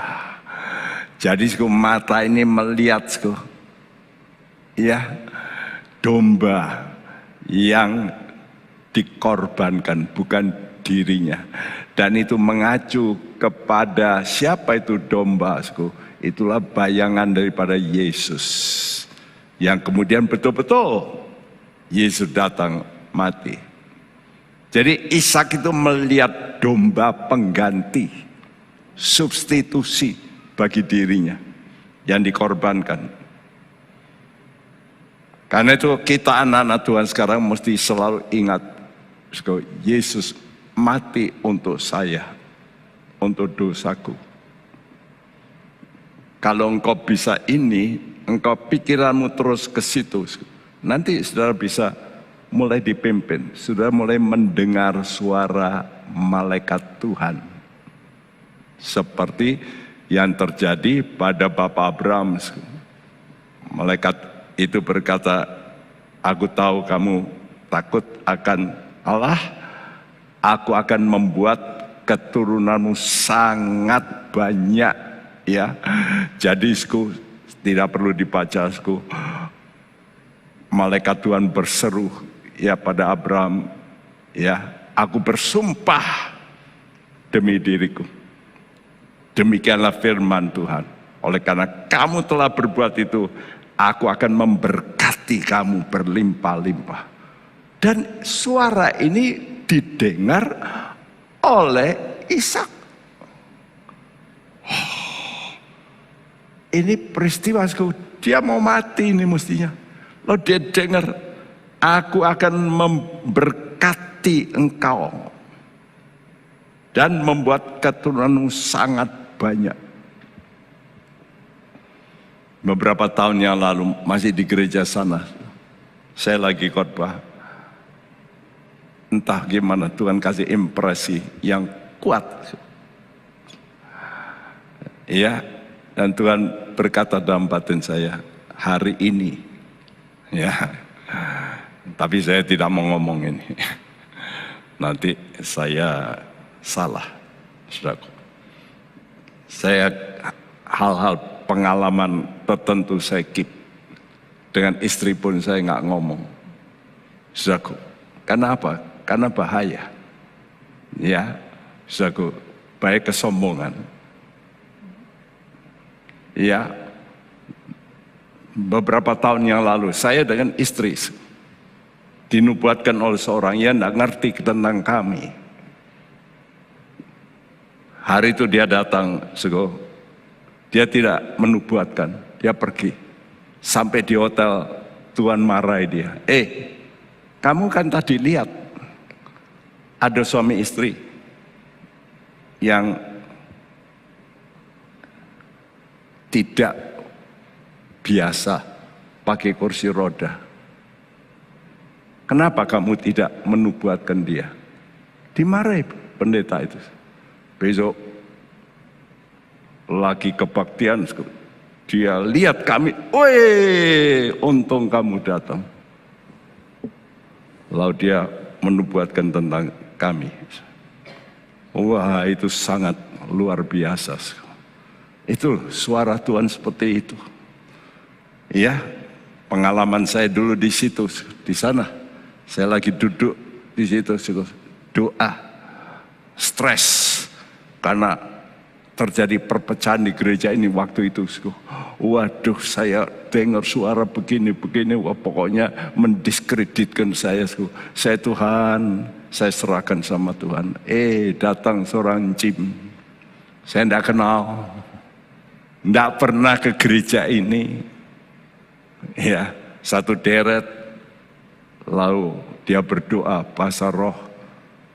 Jadi mata ini melihat ya, domba yang dikorbankan, bukan dirinya. Dan itu mengacu kepada siapa itu domba, itulah bayangan daripada Yesus. Yang kemudian betul-betul Yesus datang mati. Jadi Ishak itu melihat domba pengganti, substitusi bagi dirinya yang dikorbankan. Karena itu kita anak-anak Tuhan sekarang mesti selalu ingat, Yesus mati untuk saya, untuk dosaku. Kalau engkau bisa ini, engkau pikiranmu terus ke situ, nanti saudara bisa mulai dipimpin, sudah mulai mendengar suara malaikat Tuhan. Seperti yang terjadi pada Bapak Abraham. Malaikat itu berkata, aku tahu kamu takut akan Allah, aku akan membuat keturunanmu sangat banyak. Ya, jadi tidak perlu dibaca. Malaikat Tuhan berseru ya pada Abraham, ya, aku bersumpah demi diriku. Demikianlah firman Tuhan. Oleh karena kamu telah berbuat itu, aku akan memberkati kamu berlimpah-limpah. Dan suara ini didengar oleh Ishak. Ini peristiwa, dia mau mati ini mestinya. Lalu dia dengar, aku akan memberkati engkau dan membuat keturunanmu sangat banyak. Beberapa tahun yang lalu masih di gereja sana, saya lagi khotbah. Entah gimana Tuhan kasih impresi yang kuat. Ya. Dan Tuhan berkata dalam batin saya, hari ini, ya, tapi saya tidak mau ngomong ini. Nanti saya salah, saudaraku. Saya hal-hal pengalaman tertentu saya keep. Dengan istri pun saya nggak ngomong, saudaraku. Karena apa? Karena bahaya. Ya, saudaraku, bahaya kesombongan. Ya, beberapa tahun yang lalu saya dengan istri dinubuatkan oleh seorang yang tidak ngerti tentang kami. Hari itu dia datang, dia tidak menubuatkan, dia pergi. Sampai di hotel, Tuhan marahi dia. Kamu kan tadi lihat ada suami istri yang tidak biasa pakai kursi roda. Kenapa kamu tidak menubuatkan dia? Dimarahi pendeta itu. Besok lagi kebaktian, dia lihat kami, untung kamu datang. Lalu dia menubuatkan tentang kami. Wah, itu sangat luar biasa. Itu suara Tuhan seperti itu. Ya, pengalaman saya dulu di situ, di sana. Saya lagi duduk di situ, doa, stres karena terjadi perpecahan di gereja ini waktu itu. Waduh, saya dengar suara begini, wah pokoknya mendiskreditkan saya. Saya Tuhan, saya serahkan sama Tuhan. Datang seorang Jim, saya tidak kenal. Tidak pernah ke gereja ini, ya, satu deret, lalu dia berdoa bahasa roh,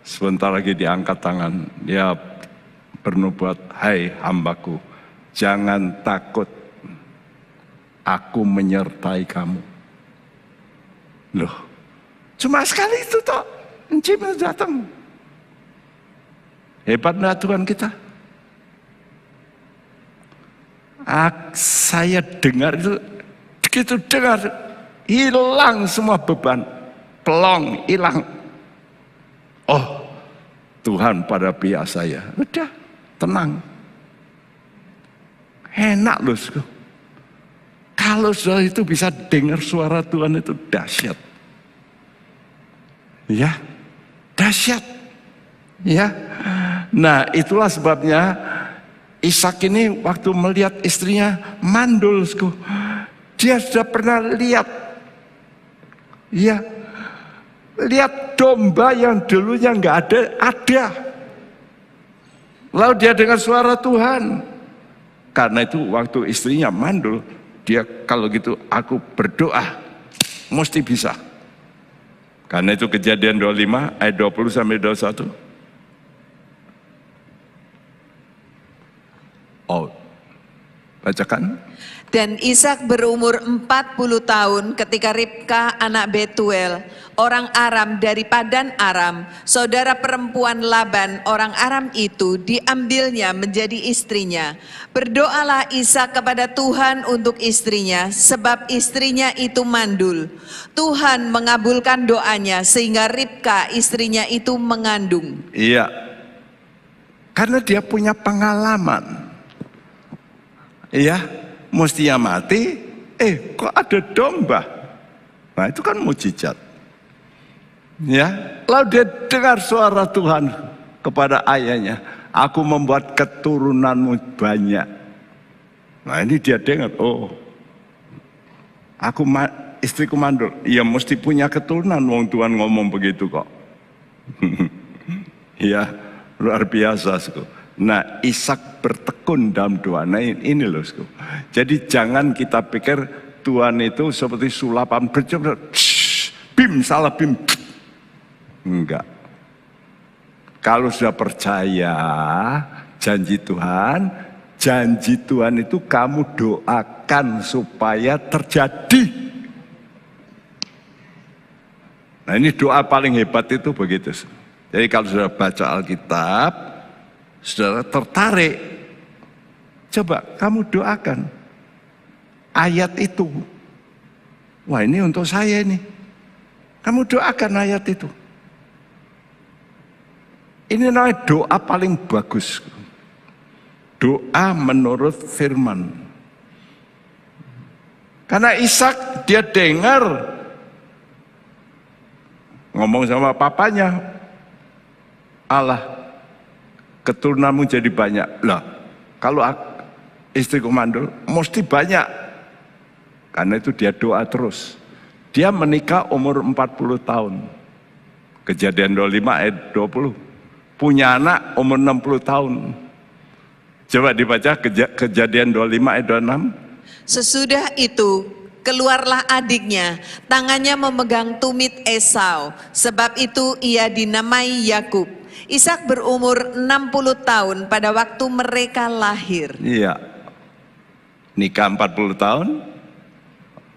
sebentar lagi diangkat tangan, dia bernubuat, hai hambaku, jangan takut, aku menyertai kamu. Loh, cuma sekali itu toh, Encim datang. Hebatnya Tuhan kita. Saya dengar itu, begitu dengar, hilang semua beban, pelong, hilang. Oh, Tuhan pada pihak saya, udah tenang. Enak loh. Kalau saudara itu bisa dengar suara Tuhan itu dahsyat. Ya, dahsyat. Ya, nah itulah sebabnya Ishak ini waktu melihat istrinya mandul, dia sudah pernah lihat, ya, Lihat domba yang dulunya nggak ada. Lalu dia dengar suara Tuhan. Karena itu waktu istrinya mandul, dia kalau gitu aku berdoa, mesti bisa. Karena itu Kejadian 25 ayat 20 sampai 21. Oh, bacakan. Dan Ishak berumur 40 tahun ketika Ribka anak Betuel, orang Aram dari Padan Aram, saudara perempuan Laban orang Aram itu diambilnya menjadi istrinya. Berdoalah Ishak kepada Tuhan untuk istrinya, sebab istrinya itu mandul. Tuhan mengabulkan doanya sehingga Ribka istrinya itu mengandung. Iya, karena dia punya pengalaman. Iya, mestinya mati, kok ada domba? Nah itu kan mujizat. Ya, lalu dia dengar suara Tuhan kepada ayahnya, aku membuat keturunanmu banyak. Nah ini dia dengar, oh, istriku mandul, ya mesti punya keturunan, wong Tuhan ngomong begitu kok. Ya, luar biasa. Nah, Ishak bertekun dalam doa. Nah, ini loh. Jadi jangan kita pikir Tuhan itu seperti sulapan bercoba, bim, salah bim. Enggak. Kalau sudah percaya janji Tuhan itu kamu doakan supaya terjadi. Nah, ini doa paling hebat itu begitu. Jadi kalau sudah baca Alkitab, saudara tertarik, coba kamu doakan ayat itu. Wah, ini untuk saya ini. Kamu doakan ayat itu. Ini namanya doa paling bagus. Doa menurut firman. Karena Ishak dia dengar ngomong sama papanya, Allah, keturunanmu jadi banyak. Lah, kalau istriku mandul, mesti banyak. Karena itu dia doa terus. Dia menikah umur 40 tahun. Kejadian 25 ayat 20. Punya anak umur 60 tahun. Coba dibaca Kejadian 25 ayat 26. Sesudah itu keluarlah adiknya, tangannya memegang tumit Esau, sebab itu ia dinamai Yakub. Ishak berumur 60 tahun pada waktu mereka lahir. Iya. Nikah 40 tahun,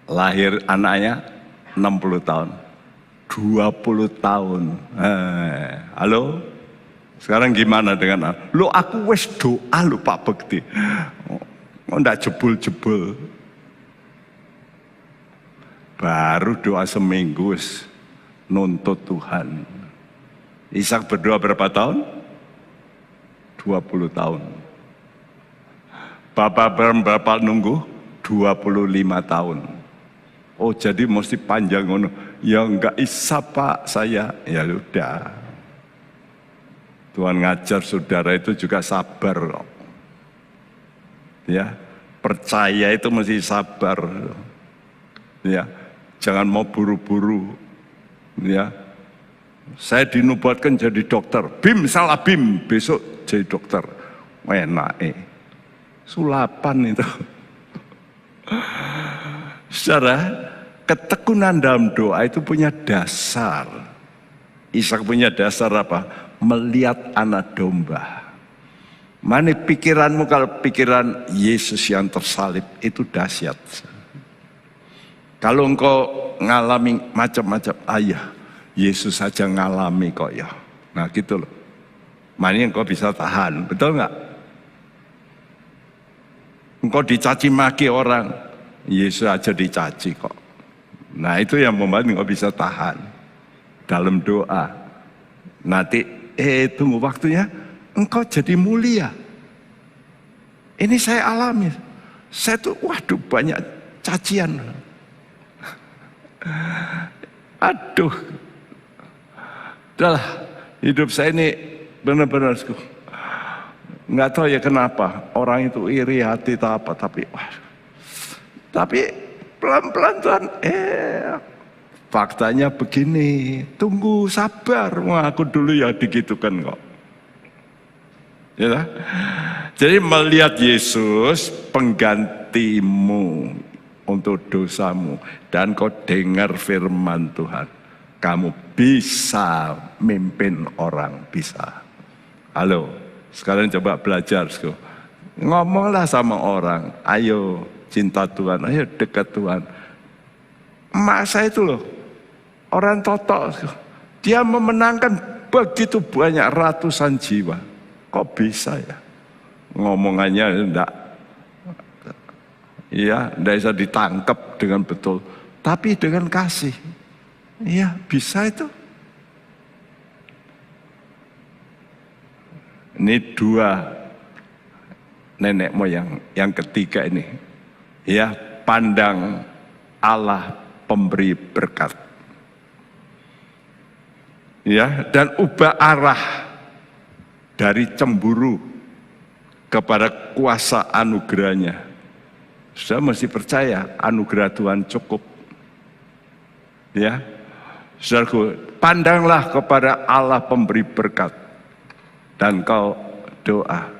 lahir anaknya 60 tahun. 20 tahun. Halo? Sekarang gimana dengan lo? Aku wes doa lo Pak Bekti. Oh, enggak jebul-jebul. Baru doa seminggu nuntut Tuhan. Ishak berdoa berapa tahun? 20 tahun. Bapak berapa nunggu? 25 tahun. Oh, jadi mesti panjang ngono. Ya enggak bisa Pak saya. Ya udah. Tuhan ngajar saudara itu juga sabar kok. Ya, percaya itu mesti sabar. Ya, jangan mau buru-buru. Ya. Saya dinubuatkan jadi dokter. Bim, salah bim. Besok jadi dokter. Enak sulapan itu. Saudara, ketekunan dalam doa itu punya dasar. Ishak punya dasar apa? Melihat anak domba. Mana pikiranmu kalau pikiran Yesus yang tersalib itu dahsyat. Kalau engkau ngalami macam-macam, ayah, Yesus saja ngalami kok ya. Nah gitu loh. Mana engkau bisa tahan, betul nggak? Engkau dicaci maki orang, Yesus aja dicaci kok. Nah itu yang membuat engkau bisa tahan dalam doa. Nanti tunggu waktunya, engkau jadi mulia. Ini saya alami. Saya tuh waduh banyak cacian. Aduh. Udahlah, hidup saya ini benar-benar nggak tahu ya kenapa orang itu iri hati atau apa, tapi pelan-pelan Tuhan faktanya begini, tunggu sabar. Wah, aku dulu ya digitukan kok. Ya, jadi melihat Yesus penggantimu untuk dosamu, dan kau dengar firman Tuhan, kamu bisa mimpin orang, bisa. Halo, sekarang coba belajar, ngomonglah sama orang, ayo cinta Tuhan, ayo dekat Tuhan. Emak saya itu loh, orang totok, dia memenangkan begitu banyak ratusan jiwa. Kok bisa ya? Ngomongannya enggak bisa ditangkap dengan betul. Tapi dengan kasih, iya bisa itu. Ini dua nenek moyang. Yang ketiga ini, ya, pandang Allah pemberi berkat. Ya, dan ubah arah dari cemburu kepada kuasa anugerahnya. Sudah mesti percaya anugerah Tuhan cukup. Ya, saudaraku, pandanglah kepada Allah pemberi berkat, dan kau doa,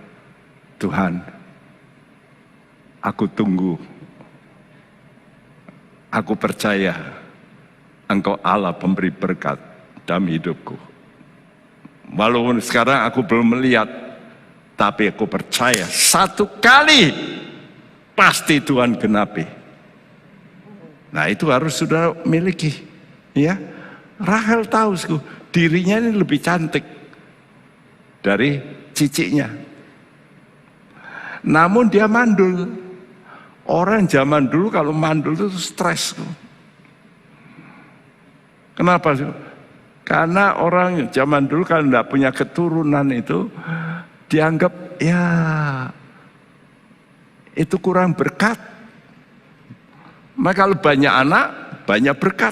Tuhan, aku tunggu, aku percaya Engkau Allah pemberi berkat dalam hidupku. Walaupun sekarang aku belum melihat, tapi aku percaya satu kali pasti Tuhan genapi. Nah, itu harus sudah miliki. Ya, Rahel tahu dirinya ini lebih cantik dari ciciknya. Namun dia mandul. Orang zaman dulu kalau mandul itu stres. Kenapa sih? Karena orang zaman dulu kalau tidak punya keturunan itu dianggap ya itu kurang berkat. Maka kalau banyak anak, banyak berkat.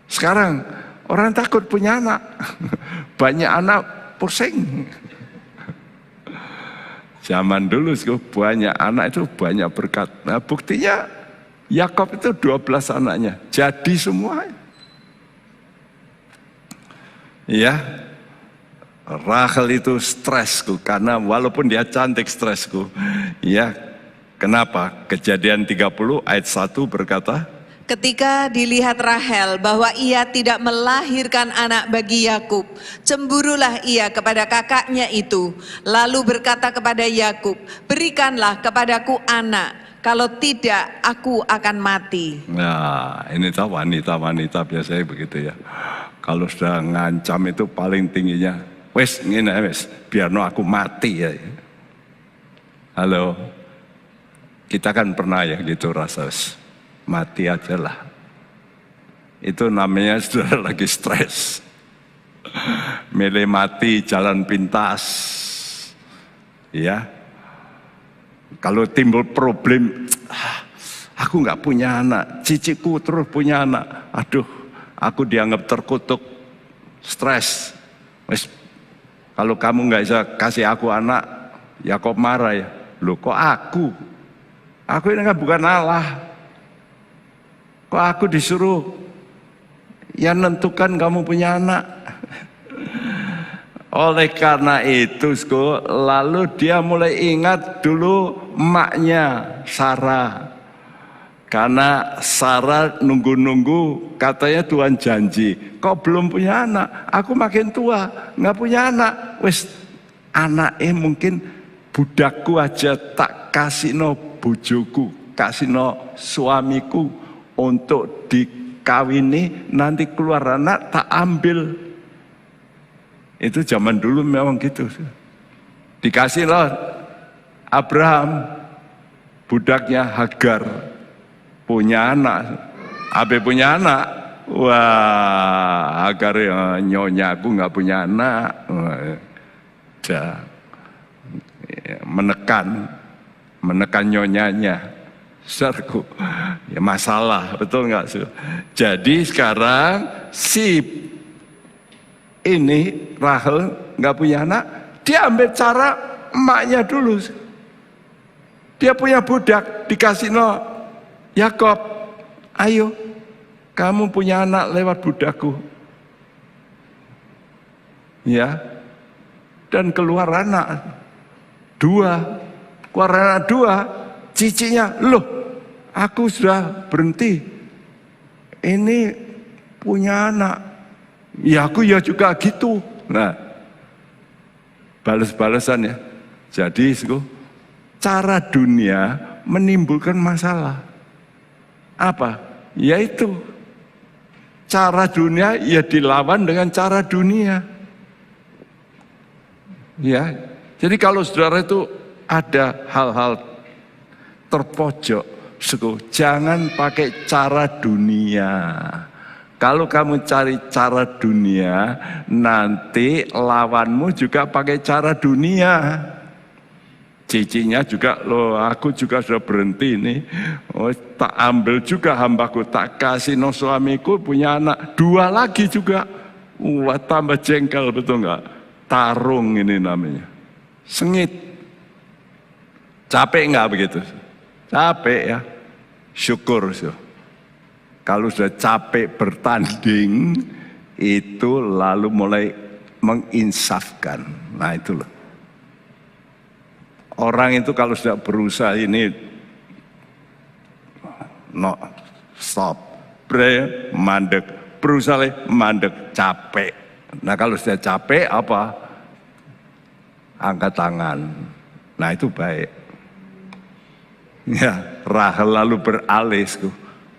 Sekarang orang takut punya anak. Banyak anak pusing. Zaman dulu banyak anak itu banyak berkat. Nah, buktinya Yakob itu 12 anaknya. Jadi semua. Ya, Rahel itu stresku karena walaupun dia cantik stresku. Ya, kenapa? Kejadian 30 ayat 1 berkata, ketika dilihat Rahel bahwa ia tidak melahirkan anak bagi Yakub, cemburulah ia kepada kakaknya itu, lalu berkata kepada Yakub, berikanlah kepadaku anak, kalau tidak aku akan mati. Nah, ini tahu wanita-wanita biasanya begitu ya. Kalau sudah ngancam itu paling tingginya, wes ngene wes, biar no aku mati ya. Halo, kita kan pernah ya gitu rasa, mati aja lah. Itu namanya sudah lagi stres. Milih mati jalan pintas. Ya. Kalau timbul problem, aku nggak punya anak, ciciku terus punya anak. Aduh, aku dianggap terkutuk, stres. Wes, kalau kamu nggak bisa kasih aku anak, ya kok marah ya. Loh kok aku? Aku ini kan bukan Allah. Kok aku disuruh ya nentukan kamu punya anak. Oleh karena itu, lalu dia mulai ingat dulu emaknya Sarah. Karena Sarah nunggu-nunggu, katanya Tuhan janji, kau belum punya anak, aku makin tua, nggak punya anak. Wes, anaknya mungkin budakku aja tak kasih no bojoku, kasih no suamiku untuk dikawini, nanti keluar anak tak ambil. Itu zaman dulu memang gitu. Dikasih loh Abraham, budaknya Hagar, punya anak. Abe punya anak, wah Hagar ya, nyonya aku nggak punya anak. Wah, menekan nyonyanya. Saudaraku, ya masalah, betul nggak sih? Jadi sekarang si ini Rahel nggak punya anak, dia ambil cara emaknya dulu. Dia punya budak, dikasih no Yakob, ayo Kamu punya anak lewat budakku. Ya. Dan keluar anak 2. Keluar anak 2. Cicinya, loh, aku sudah berhenti. Ini punya anak. Ya aku ya juga gitu. Nah, balas-balasan ya. Jadi cara dunia menimbulkan masalah. Apa? Yaitu cara dunia ya dilawan dengan cara dunia. Ya. Jadi kalau saudara itu ada hal-hal terpojok, jangan pakai cara dunia. Kalau kamu cari cara dunia, nanti lawanmu juga pakai cara dunia. Cicinya juga, loh aku juga sudah berhenti ini. Oh, tak ambil juga hambaku, tak kasih no suamiku punya anak. 2 lagi juga. Wah, tambah jengkel, betul nggak? Tarung ini namanya. Sengit. Capek nggak begitu? Capek ya. Syukur. Kalau sudah capek bertanding, itu lalu mulai menginsafkan. Nah itu loh. Orang itu kalau sudah berusaha ini, no, stop, mandek, berusaha mandek, capek. Nah kalau sudah capek apa? Angkat tangan. Nah itu baik. Ya, Rahel lalu beralih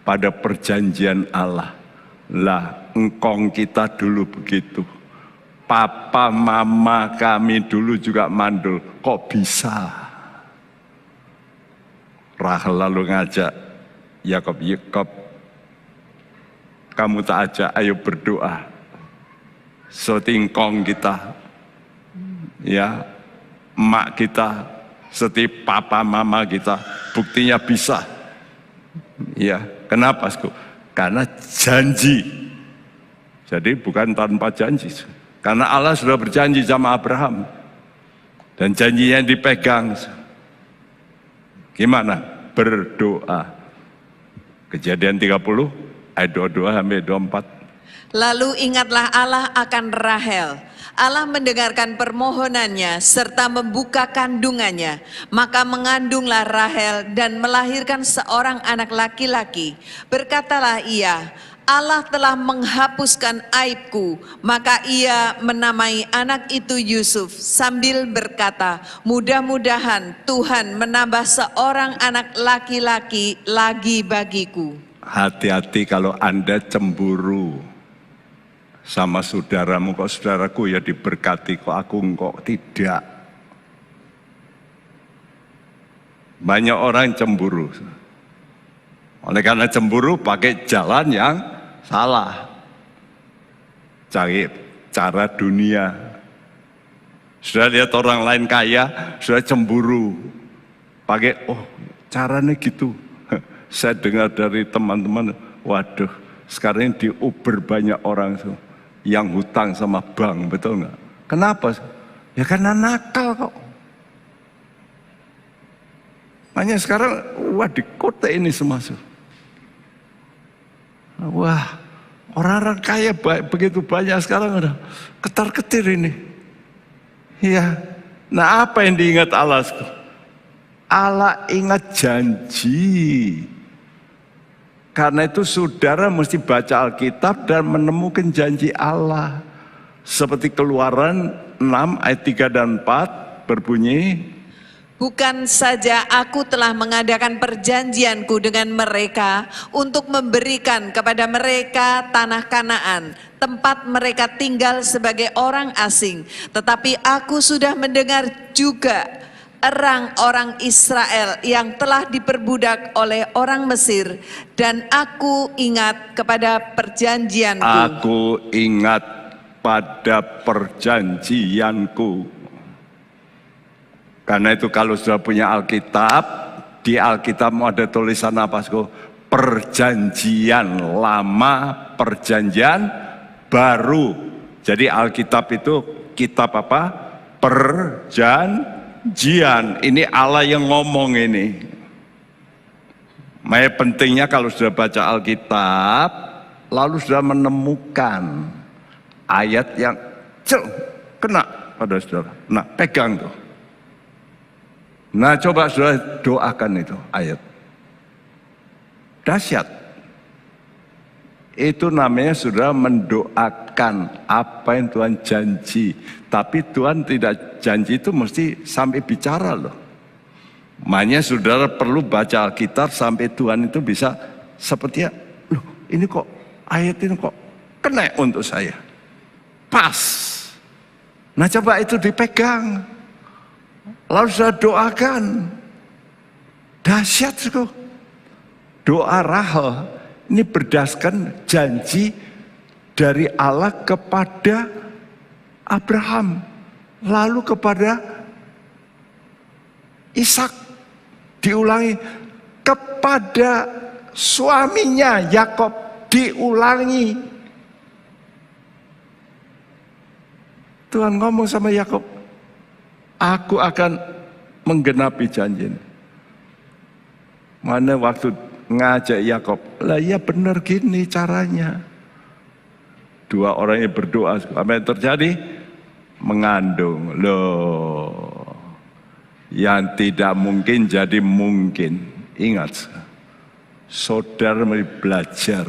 pada perjanjian Allah. Lah, engkong kita dulu begitu. Papa mama kami dulu juga mandul. Kok bisa? Rahel lalu ngajak Yakob, kamu tak ajak, ayo berdoa. Setingkong kita, ya, emak kita, setiap papa mama kita, buktinya bisa. Ya, kenapa? Karena janji. Jadi bukan tanpa janji. Karena Allah sudah berjanji sama Abraham. Dan janjinya dipegang. Gimana? Berdoa. Kejadian 30 ayat 22 sampai 24. Lalu ingatlah Allah akan Rahel. Allah mendengarkan permohonannya serta membuka kandungannya. Maka mengandunglah Rahel dan melahirkan seorang anak laki-laki. Berkatalah ia, Allah telah menghapuskan aibku. Maka ia menamai anak itu Yusuf sambil berkata, mudah-mudahan Tuhan menambah seorang anak laki-laki lagi bagiku. Hati-hati kalau Anda cemburu sama saudaramu, kok saudaraku ya diberkati, kok aku kok tidak. Banyak orang cemburu. Oleh karena cemburu pakai jalan yang salah. Cari cara dunia. Sudah lihat orang lain kaya, sudah cemburu. Pakai, oh caranya gitu. Saya dengar dari teman-teman, waduh sekarang di Uber banyak orang yang hutang sama bank, betul nggak? Kenapa? Ya karena nakal kok. Makanya sekarang, wah di kota ini semua. Wah, orang-orang kaya begitu banyak sekarang udah ketar-ketir ini. Iya. Nah, apa yang diingat Allah? Allah ingat janji. Karena itu saudara mesti baca Alkitab dan menemukan janji Allah. Seperti Keluaran 6 ayat 3 dan 4 berbunyi, bukan saja aku telah mengadakan perjanjianku dengan mereka untuk memberikan kepada mereka tanah Kanaan, tempat mereka tinggal sebagai orang asing, tetapi aku sudah mendengar juga orang Israel yang telah diperbudak oleh orang Mesir, dan aku ingat kepada perjanjianku. Aku ingat pada perjanjianku. Karena itu kalau sudah punya Alkitab, di Alkitab mau ada tulisan apa? Perjanjian lama, perjanjian baru. Jadi Alkitab itu kitab apa? Perjanjian. Ini Allah yang ngomong ini. Makanya pentingnya kalau sudah baca Alkitab, lalu sudah menemukan ayat yang kena pada saudara. Nah, pegang tuh. Nah, coba saudara doakan itu ayat. Dahsyat. Itu namanya saudara mendoakan apa yang Tuhan janji. Tapi Tuhan tidak janji itu mesti sampai bicara loh. Makanya saudara perlu baca Alkitab sampai Tuhan itu bisa seperti loh ini kok ayat ini kok kena untuk saya. Pas. Nah coba itu dipegang. Lalu sudah doakan. Dahsyat itu. Doa Rahel ini berdasarkan janji dari Allah kepada Abraham. Lalu kepada Ishak. Diulangi kepada suaminya Yakob, diulangi. Tuhan ngomong sama Yakob, aku akan menggenapi janji ini. Mana waktu ngajak Yakob, lah ya benar gini caranya. Dua orang yang berdoa, apa yang terjadi? Mengandung. Loh, yang tidak mungkin jadi mungkin. Ingat, saudara mari belajar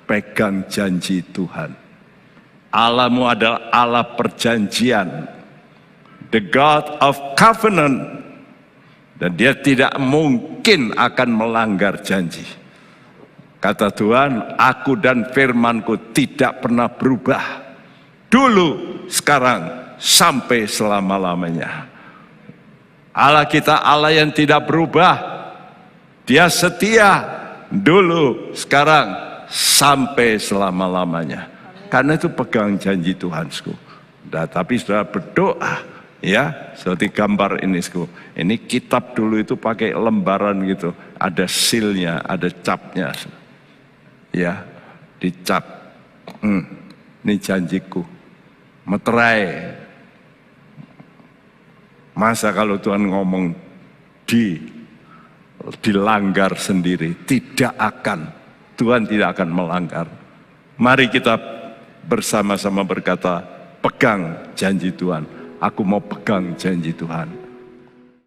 pegang janji Tuhan. Allahmu adalah Allah perjanjian, the God of covenant, dan dia tidak mungkin akan melanggar janji. Kata Tuhan, aku dan firmanku tidak pernah berubah, dulu, sekarang, sampai selama-lamanya. Allah kita Allah yang tidak berubah. Dia setia dulu, sekarang, sampai selama-lamanya. Karena itu pegang janji Tuhanku. Nah, tapi saudara berdoa, ya, seperti gambar ini. Ini kitab dulu itu pakai lembaran gitu. Ada sealnya, ada capnya. Ya, dicap. Ini janjiku. Meterai. Masa kalau Tuhan ngomong dilanggar sendiri, tidak akan. Tuhan tidak akan melanggar. Mari kita bersama-sama berkata, pegang janji Tuhan. Aku mau pegang janji Tuhan.